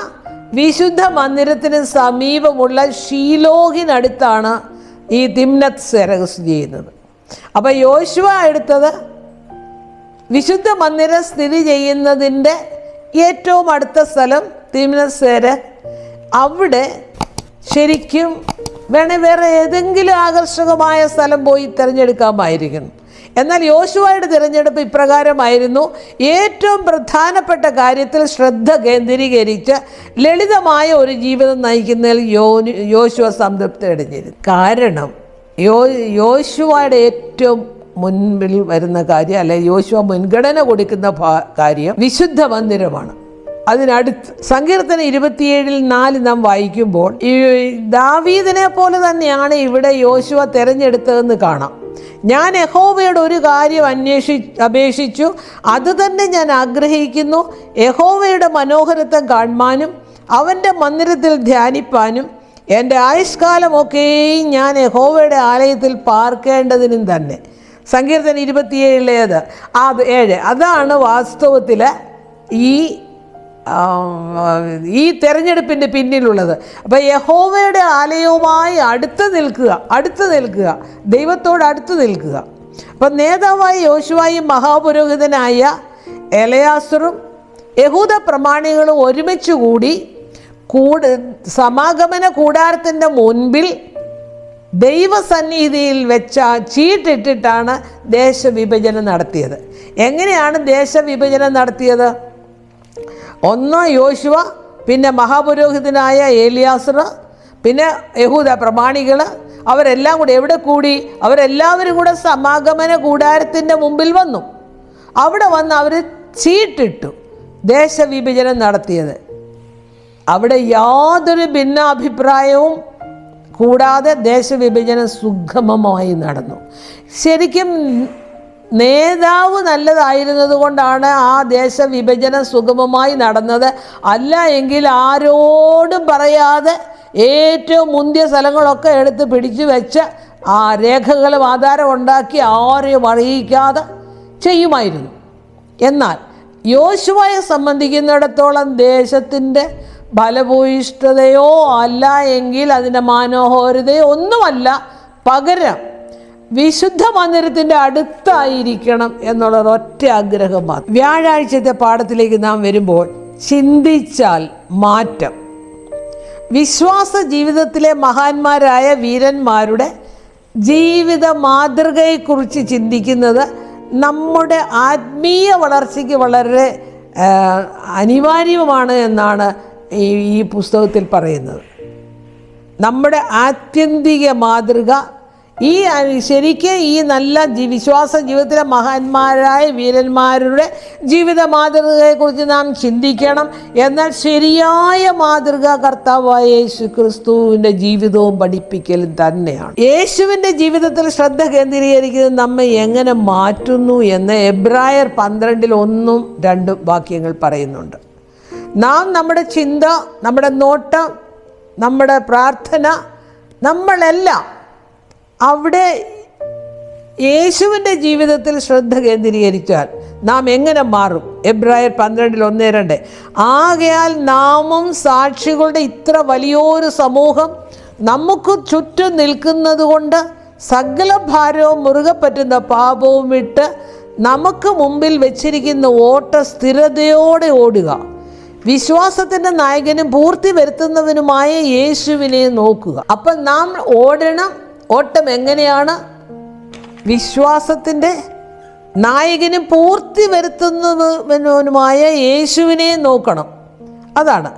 S2: വിശുദ്ധ മന്ദിരത്തിന് സമീപമുള്ള ഷീലോഹിനടുത്താണ് ഈ തിമ്നത്ത് സെരഹ് സ്ഥിതി ചെയ്യുന്നത്. അപ്പോൾ യോശുവ എടുത്തത് വിശുദ്ധ മന്ദിരം സ്ഥിതി ചെയ്യുന്നതിൻ്റെ ഏറ്റവും അടുത്ത സ്ഥലം തിമ്നത്ത് സെരഹ്. അവിടെ ശരിക്കും വേറെ ഏതെങ്കിലും ആകർഷകമായ സ്ഥലം പോയി തിരഞ്ഞെടുക്കാമായിരിക്കുന്നു. എന്നാൽ യോശുവയുടെ തിരഞ്ഞെടുപ്പ് ഇപ്രകാരമായിരുന്നു: ഏറ്റവും പ്രധാനപ്പെട്ട കാര്യത്തിൽ ശ്രദ്ധ കേന്ദ്രീകരിച്ച് ലളിതമായ ഒരു ജീവിതം നയിക്കുന്നതിൽ യോശുവ സംതൃപ്തി അടഞ്ഞിരുന്നു. കാരണം യോശുവയുടെ ഏറ്റവും മുൻപിൽ വരുന്ന കാര്യം, അല്ലെ യോശുവ മുൻഗണന കൊടുക്കുന്ന കാര്യം വിശുദ്ധ മന്ദിരമാണ്. അതിനടുത്ത് സങ്കീർത്തനം 27:4 നാം വായിക്കുമ്പോൾ ഈ ദാവീദിനെ പോലെ തന്നെയാണ് ഇവിടെ യോശുവ തിരഞ്ഞെടുത്തതെന്ന് കാണാം. ഞാൻ യഹോവയുടെ ഒരു കാര്യം അപേക്ഷിച്ചു, അതുതന്നെ ഞാൻ ആഗ്രഹിക്കുന്നു, യഹോവയുടെ മനോഹരത്വം കാണുവാനും അവൻ്റെ മന്ദിരത്തിൽ ധ്യാനിപ്പാനും എൻ്റെ ആയുഷ്കാലമൊക്കെയും ഞാൻ യഹോവയുടെ ആലയത്തിൽ പാർക്കേണ്ടതിനും തന്നെ. സങ്കീർത്തനം 27:7 അതാണ് വാസ്തവത്തിൽ ഈ തെരഞ്ഞെടുപ്പിൻ്റെ പിന്നിലുള്ളത്. അപ്പം യഹോവയുടെ ആലയവുമായി അടുത്ത് നിൽക്കുക, ദൈവത്തോട് അടുത്ത് നിൽക്കുക. അപ്പം നേതാവായ യോശുവയും മഹാപുരോഹിതനായ എലയാസറും യഹൂദ പ്രമാണികളും ഒരുമിച്ച് കൂടി സമാഗമന കൂടാരത്തിൻ്റെ മുൻപിൽ ദൈവസന്നിധിയിൽ വെച്ച ചീട്ടിട്ടിട്ടാണ് ദേശവിഭജനം നടത്തിയത്. എങ്ങനെയാണ് ദേശവിഭജനം നടത്തിയത്? ഒന്ന് യോശുവ, പിന്നെ മഹാപുരോഹിതനായ ഏലിയാസർ, പിന്നെ യഹൂദ പ്രമാണികൾ, അവരെല്ലാം കൂടി എവിടെ കൂടി? അവരെല്ലാവരും കൂടെ സമാഗമന കൂടാരത്തിൻ്റെ മുമ്പിൽ വന്നു. അവിടെ വന്ന് അവർ ചീട്ടിട്ടു ദേശവിഭജനം നടത്തിയത്. അവിടെ യാതൊരു ഭിന്നാഭിപ്രായവും കൂടാതെ ദേശവിഭജനം സുഗമമായി നടന്നു. ശരിക്കും നേതാവ് നല്ലതായിരുന്നത് കൊണ്ടാണ് ആ ദേശവിഭജനം സുഗമമായി നടന്നത്. അല്ല എങ്കിൽ ആരോടും പറയാതെ ഏറ്റവും മുന്തിയ സ്ഥലങ്ങളൊക്കെ എടുത്ത് പിടിച്ചു വെച്ച് ആ രേഖകളും ആധാരം ഉണ്ടാക്കി ആരെയും അറിയിക്കാതെ ചെയ്യുമായിരുന്നു. എന്നാൽ യോശുവയെ സംബന്ധിക്കുന്നിടത്തോളം ദേശത്തിൻ്റെ ഫലഭൂയിഷ്ഠതയോ അല്ല എങ്കിൽ അതിൻ്റെ മനോഹരതയോ ഒന്നുമല്ല, പകരം വിശുദ്ധ മന്ദിരത്തിൻ്റെ അടുത്തായിരിക്കണം എന്നുള്ളൊരൊറ്റ ആഗ്രഹം മാത്രം. വ്യാഴാഴ്ചത്തെ പാഠത്തിലേക്ക് നാം വരുമ്പോൾ ചിന്തിച്ചാൽ മാറ്റം. വിശ്വാസ ജീവിതത്തിലെ മഹാന്മാരായ വീരന്മാരുടെ ജീവിത മാതൃകയെക്കുറിച്ച് ചിന്തിക്കുന്നത് നമ്മുടെ ആത്മീയ വളർച്ചയ്ക്ക് വളരെ അനിവാര്യമാണ് എന്നാണ് ഈ പുസ്തകത്തിൽ പറയുന്നത്. നമ്മുടെ ആത്യന്തിക മാതൃക ശരിക്കും ഈ നല്ല വിശ്വാസ ജീവിതത്തിലെ മഹാന്മാരായ വീരന്മാരുടെ ജീവിത മാതൃകയെക്കുറിച്ച് നാം ചിന്തിക്കണം. എന്നാൽ ശരിയായ മാതൃക കർത്താവായ യേശു ക്രിസ്തുവിൻ്റെ ജീവിതവും പഠിപ്പിക്കലും തന്നെയാണ്. യേശുവിൻ്റെ ജീവിതത്തിൽ ശ്രദ്ധ കേന്ദ്രീകരിക്കുന്നത് നമ്മെ എങ്ങനെ മാറ്റുന്നു എന്ന് എബ്രായർ 12:1-2 വാക്യങ്ങൾ പറയുന്നുണ്ട്. നാം നമ്മുടെ ചിന്ത, നമ്മുടെ നോട്ടം, നമ്മുടെ പ്രാർത്ഥന, നമ്മളെല്ലാം അവിടെ യേശുവിൻ്റെ ജീവിതത്തിൽ ശ്രദ്ധ കേന്ദ്രീകരിച്ചാൽ നാം എങ്ങനെ മാറും? എബ്രായർ 12:1-2 ആകയാൽ നാമും സാക്ഷികളുടെ ഇത്ര വലിയൊരു സമൂഹം നമുക്ക് ചുറ്റും നിൽക്കുന്നത് കൊണ്ട് സകല ഭാരവും മുറുകെ പറ്റുന്ന പാപവും വിട്ട് നമുക്ക് മുമ്പിൽ വെച്ചിരിക്കുന്ന ഓട്ട സ്ഥിരതയോടെ ഓടുക. വിശ്വാസത്തിൻ്റെ നായകനും പൂർത്തി വരുത്തുന്നവനുമായ യേശുവിനെ നോക്കുക. അപ്പം നാം ഓട്ടം എങ്ങനെയാണ്? വിശ്വാസത്തിൻ്റെ നായകനും പൂർത്തി വരുത്തുന്നവനുമായ യേശുവിനെ നോക്കണം. അതാണ്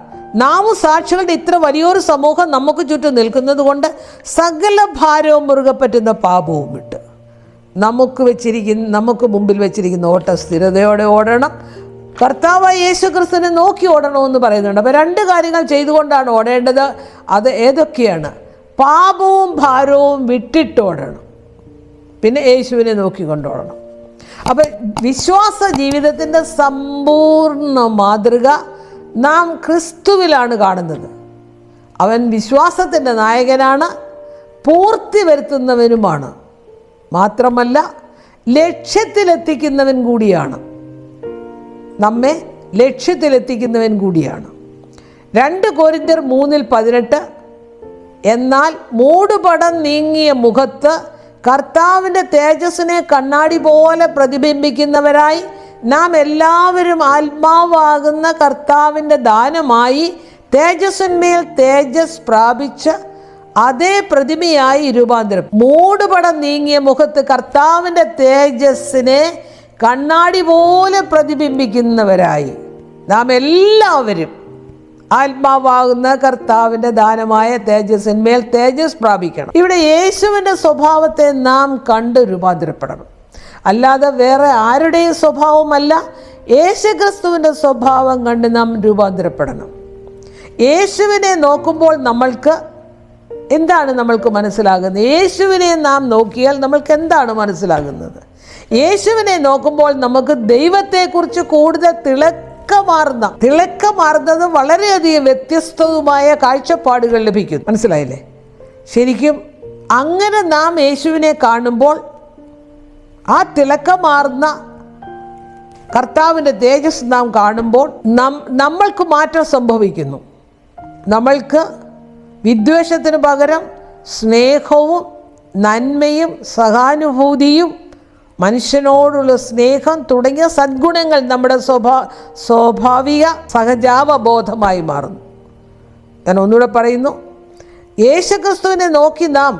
S2: നാം സാക്ഷികളുടെ ഇത്ര വലിയൊരു സമൂഹം നമുക്ക് ചുറ്റും നിൽക്കുന്നത് കൊണ്ട് സകല ഭാരവും മുറുകെ പറ്റുന്ന പാപവും വിട്ട് നമുക്ക് മുമ്പിൽ വെച്ചിരിക്കുന്ന ഓട്ടം സ്ഥിരതയോടെ ഓടണം. കർത്താവായ യേശു ക്രിസ്തുവിനെ നോക്കി ഓടണമെന്ന് പറയുന്നുണ്ട്. അപ്പോൾ 2 കാര്യങ്ങൾ ചെയ്തുകൊണ്ടാണ് ഓടേണ്ടത്. അത് ഏതൊക്കെയാണ്? പാപവും ഭാരവും വിട്ടിട്ടോടണം, പിന്നെ യേശുവിനെ നോക്കിക്കൊണ്ടോടണം. അപ്പം വിശ്വാസ ജീവിതത്തിൻ്റെ സമ്പൂർണ്ണ മാതൃക നാം ക്രിസ്തുവിലാണ് കാണുന്നത്. അവൻ വിശ്വാസത്തിൻ്റെ നായകനാണ്, പൂർത്തി വരുത്തുന്നവനുമാണ്, മാത്രമല്ല ലക്ഷ്യത്തിലെത്തിക്കുന്നവൻ കൂടിയാണ്. നമ്മെ ലക്ഷ്യത്തിലെത്തിക്കുന്നവൻ കൂടിയാണ്. 2 കൊരിന്ത്യർ 3:18 എന്നാൽ മൂടുപടം നീങ്ങിയ മുഖത്ത് കർത്താവിൻ്റെ തേജസ്സിനെ കണ്ണാടി പോലെ പ്രതിബിംബിക്കുന്നവരായി നാം എല്ലാവരും ആത്മാവാകുന്ന കർത്താവിൻ്റെ ദാനമായി തേജസ്സിന്മേൽ തേജസ് പ്രാപിച്ച് അതേ പ്രതിമയായി രൂപാന്തരം. മൂടുപടം നീങ്ങിയ മുഖത്ത് കർത്താവിൻ്റെ തേജസ്സിനെ കണ്ണാടി പോലെ പ്രതിബിംബിക്കുന്നവരായി നാം എല്ലാവരും ആത്മാവാകുന്ന കർത്താവിൻ്റെ ദാനമായ തേജസ്സിന്മേൽ തേജസ് പ്രാപിക്കണം. ഇവിടെ യേശുവിൻ്റെ സ്വഭാവത്തെ നാം കണ്ട് രൂപാന്തരപ്പെടണം. അല്ലാതെ വേറെ ആരുടെയും സ്വഭാവമല്ല, യേശുക്രിസ്തുവിൻ്റെ സ്വഭാവം കണ്ട് നാം രൂപാന്തരപ്പെടണം. യേശുവിനെ നോക്കുമ്പോൾ എന്താണ് നമ്മൾക്ക് മനസ്സിലാകുന്നത്? യേശുവിനെ നാം നോക്കിയാൽ നമ്മൾക്ക് എന്താണ് മനസ്സിലാകുന്നത്? യേശുവിനെ നോക്കുമ്പോൾ നമുക്ക് ദൈവത്തെക്കുറിച്ച് കൂടുതൽ തിളക്കമാർന്നതും വളരെയധികം വ്യത്യസ്തവുമായ കാഴ്ചപ്പാടുകൾ ലഭിക്കും. മനസ്സിലായില്ലേ? ശരിക്കും അങ്ങനെ നാം യേശുവിനെ കാണുമ്പോൾ ആ തിളക്കമാർന്ന കർത്താവിൻ്റെ തേജസ് നാം കാണുമ്പോൾ നമ്മൾക്ക് മാറ്റം സംഭവിക്കുന്നു. നമ്മൾക്ക് വിദ്വേഷത്തിന് പകരം സ്നേഹവും നന്മയും സഹാനുഭൂതിയും മനുഷ്യനോടുള്ള സ്നേഹം തുടങ്ങിയ സദ്ഗുണങ്ങൾ നമ്മുടെ സ്വാഭാവിക സഹജാവബോധമായി മാറുന്നു. ഞാൻ ഒന്നുകൂടെ പറയുന്നു, യേശുക്രിസ്തുവിനെ നോക്കി നാം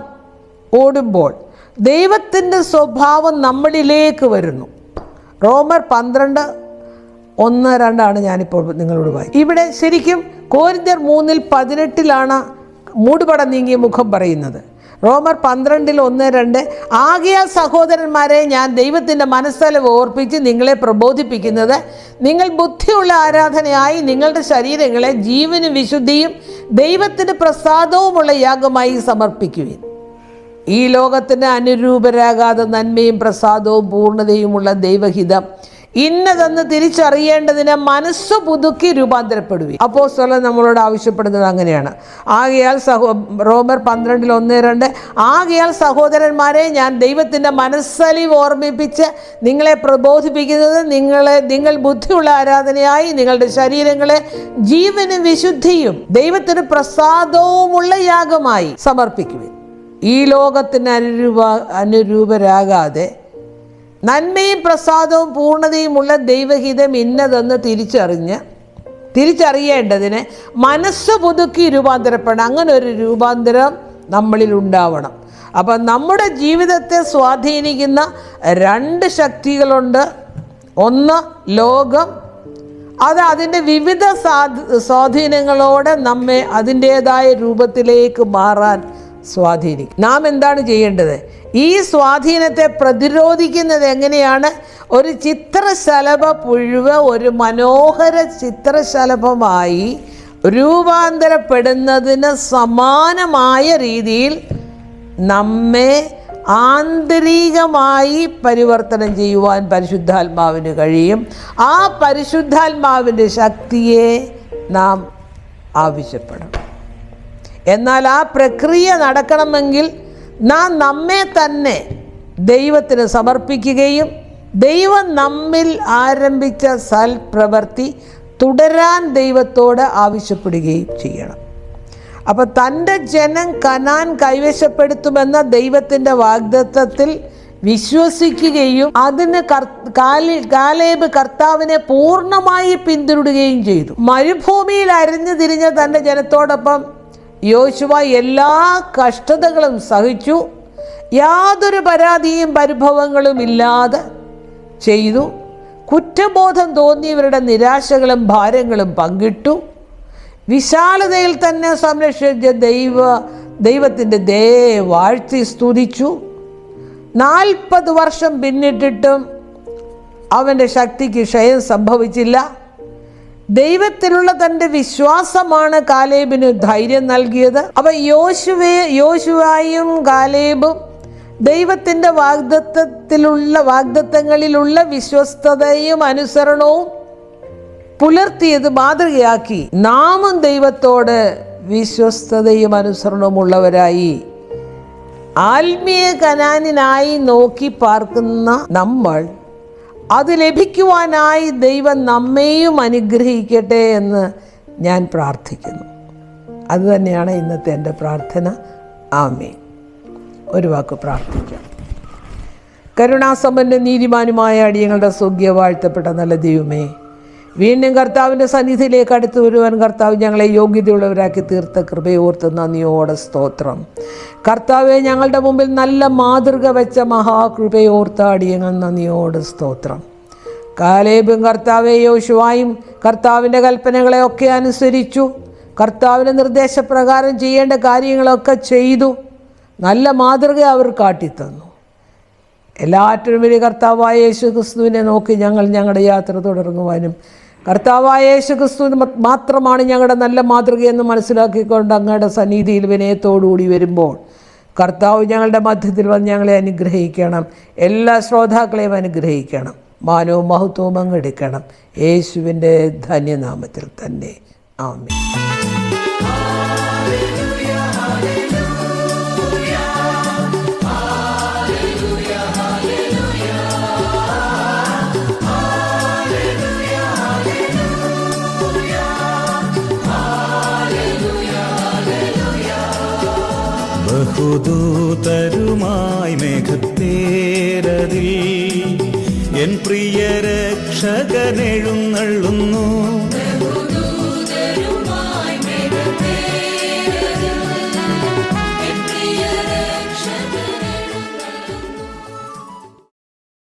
S2: ഓടുമ്പോൾ ദൈവത്തിൻ്റെ സ്വഭാവം നമ്മളിലേക്ക് വരുന്നു. റോമർ 12:1-2 ഞാനിപ്പോൾ നിങ്ങളോട് വായിക്കും. ഇവിടെ ശരിക്കും കൊരിന്ത്യർ 3:18 മൂടുപടം നീങ്ങിയ മുഖം പറയുന്നത്. റോമർ 12:1-2 ആകയാൽ സഹോദരന്മാരെ, ഞാൻ ദൈവത്തിൻ്റെ മനസ്സലവ് ഓർപ്പിച്ച് നിങ്ങളെ പ്രബോധിപ്പിക്കുന്നത്, നിങ്ങൾ ബുദ്ധിയുള്ള ആരാധനയായി നിങ്ങളുടെ ശരീരങ്ങളെ ജീവനും വിശുദ്ധിയും ദൈവത്തിന് പ്രസാദവുമുള്ള യാഗമായി സമർപ്പിക്കുവിൻ. ഈ ലോകത്തിന് അനുരൂപരാകാതെ നന്മയും പ്രസാദവും പൂർണ്ണതയുമുള്ള ദൈവഹിതം ഇന്നതെന്ന് തിരിച്ചറിയേണ്ടതിന് മനസ്സ് പുതുക്കി രൂപാന്തരപ്പെടുവി. അപ്പോസ്തലൻ നമ്മളോട് ആവശ്യപ്പെടുന്നത് അങ്ങനെയാണ്. ആകയാൽ റോമർ 12:1-2 ആകയാൽ സഹോദരന്മാരെ, ഞാൻ ദൈവത്തിൻ്റെ മനസ്സലിവ് ഓർമ്മിപ്പിച്ച് നിങ്ങളെ പ്രബോധിപ്പിക്കുന്നത്, നിങ്ങൾ ബുദ്ധിയുള്ള ആരാധനയായി നിങ്ങളുടെ ശരീരങ്ങളെ ജീവനും വിശുദ്ധിയും ദൈവത്തിന് പ്രസാദവുമുള്ള യാഗമായി സമർപ്പിക്കുവിൻ. ഈ ലോകത്തിന് അനുരൂപരാകാതെ നന്മയും പ്രസാദവും പൂർണ്ണതയുമുള്ള ദൈവഹിതം ഇന്നതെന്ന് തിരിച്ചറിയേണ്ടതിന് മനസ്സ് പുതുക്കി രൂപാന്തരപ്പെടണം. അങ്ങനെ ഒരു രൂപാന്തരം നമ്മളിൽ ഉണ്ടാവണം. അപ്പം നമ്മുടെ ജീവിതത്തെ സ്വാധീനിക്കുന്ന 2 ശക്തികളുണ്ട്. ഒന്ന് ലോകം, അത് അതിൻ്റെ വിവിധ സ്വാധീനങ്ങളോടെ നമ്മെ അതിൻ്റേതായ രൂപത്തിലേക്ക് മാറാൻ സ്വാധീനിക്കും. നാം എന്താണ് ചെയ്യേണ്ടത്? ഈ സ്വാധീനത്തെ പ്രതിരോധിക്കുന്നത് എങ്ങനെയാണ്? ഒരു ചിത്രശലഭ പുഴുവ് ഒരു മനോഹര ചിത്രശലഭമായി രൂപാന്തരപ്പെടുന്നതിന് സമാനമായ രീതിയിൽ നമ്മെ ആന്തരികമായി പരിവർത്തനം ചെയ്യുവാൻ പരിശുദ്ധാത്മാവിന് കഴിയും. ആ പരിശുദ്ധാത്മാവിൻ്റെ ശക്തിയെ നാം ആവശ്യപ്പെടണം. എന്നാൽ ആ പ്രക്രിയ നടക്കണമെങ്കിൽ നാം നമ്മെ തന്നെ ദൈവത്തിന് സമർപ്പിക്കുകയും ദൈവം നമ്മിൽ ആരംഭിച്ച സൽപ്രവൃത്തി തുടരാൻ ദൈവത്തോട് ആവശ്യപ്പെടുകയും ചെയ്യണം. അപ്പോൾ തൻ്റെ ജനം കനാൻ കൈവശപ്പെടുത്തുമെന്ന ദൈവത്തിൻ്റെ വാഗ്ദത്തത്തിൽ വിശ്വസിക്കുകയും അതിന് കാലേബ് കർത്താവിനെ പൂർണ്ണമായി പിന്തുടരുകയും ചെയ്തു. മരുഭൂമിയിൽ അരിഞ്ഞു തിരിഞ്ഞ തൻ്റെ ജനത്തോടൊപ്പം യോശുവ എല്ലാ കഷ്ടതകളും സഹിച്ചു. യാതൊരു പരാതിയും പരിഭവങ്ങളും ഇല്ലാതെ ചെയ്തു. കുറ്റബോധം തോന്നിയവരുടെ നിരാശകളും ഭാരങ്ങളും പങ്കിട്ടു. വിശാലതയിൽ തന്നെ സംരക്ഷിച്ച ദൈവത്തിൻ്റെ ദയയെ വാഴ്ത്തി സ്തുതിച്ചു. 40 വർഷം പിന്നിട്ടിട്ടും അവൻ്റെ ശക്തിക്ക് ക്ഷയം സംഭവിച്ചില്ല. ദൈവത്തിലുള്ള തൻ്റെ വിശ്വാസമാണ് കാലേബിന് ധൈര്യം നൽകിയത്. അപ്പം യോശുവയും കാലേബും ദൈവത്തിൻ്റെ വാഗ്ദത്തങ്ങളിലുള്ള വിശ്വസ്തതയും അനുസരണവും പുലർത്തിയത് മാതൃകയാക്കി നാമും ദൈവത്തോട് വിശ്വസ്തതയും അനുസരണവും ഉള്ളവരായി ആത്മീയ കനാനിനായി നോക്കി പാർക്കുന്ന നമ്മൾ അത് ലഭിക്കുവാനായി ദൈവം നമ്മെയും അനുഗ്രഹിക്കട്ടെ എന്ന് ഞാൻ പ്രാർത്ഥിക്കുന്നു. അതുതന്നെയാണ് ഇന്നത്തെ എൻ്റെ പ്രാർത്ഥന. ആമേൻ. ഒരു വാക്ക് പ്രാർത്ഥിക്കാം. കരുണാസമ്പന്ന നീതിമാനുമായ അടിയങ്ങളുടെ സ്വർഗ്ഗീയ വാഴ്ത്തപ്പെട്ട നല്ല ദൈവമേ, വീണ്ടും കർത്താവിൻ്റെ സന്നിധിയിലേക്ക് അടുത്തു വരുവാൻ കർത്താവ് ഞങ്ങളെ യോഗ്യതയുള്ളവരാക്കി തീർത്ത കൃപയോർത്ത് നന്ദിയോടെ സ്തോത്രം. കർത്താവെ, ഞങ്ങളുടെ മുമ്പിൽ നല്ല മാതൃക വെച്ച മഹാകൃപയോർത്ത അടിയങ്ങൾ നന്ദിയോടെ സ്തോത്രം. കാലേബും കർത്താവെ യോശുവായും കർത്താവിൻ്റെ കൽപ്പനകളെയൊക്കെ അനുസരിച്ചു. കർത്താവിൻ്റെ നിർദ്ദേശപ്രകാരം ചെയ്യേണ്ട കാര്യങ്ങളൊക്കെ ചെയ്തു. നല്ല മാതൃക അവർ കാട്ടിത്തന്നു. എല്ലാറ്റിനും വലിയ കർത്താവായ യേശു ക്രിസ്തുവിനെ നോക്കി ഞങ്ങൾ ഞങ്ങളുടെ യാത്ര തുടങ്ങുവാനും കർത്താവായ യേശു ക്രിസ്തു മാത്രമാണ് ഞങ്ങളുടെ നല്ല മാതൃകയെന്ന് മനസ്സിലാക്കിക്കൊണ്ട് അങ്ങയുടെ സന്നിധിയിൽ വിനയത്തോടുകൂടി വരുമ്പോൾ കർത്താവ് ഞങ്ങളുടെ മധ്യത്തിൽ വന്ന് ഞങ്ങളെ അനുഗ്രഹിക്കണം. എല്ലാ ശ്രോതാക്കളെയും അനുഗ്രഹിക്കണം. മാനവും മഹത്വവും അങ്ങെടുക്കണം. യേശുവിൻ്റെ ധന്യനാമത്തിൽ തന്നെ. ആമേൻ.
S1: ബഹുദൂതരുമായി മേഘത്തേരതിൽ എൻ പ്രിയ രക്ഷകനെഴുന്നള്ളുന്നു.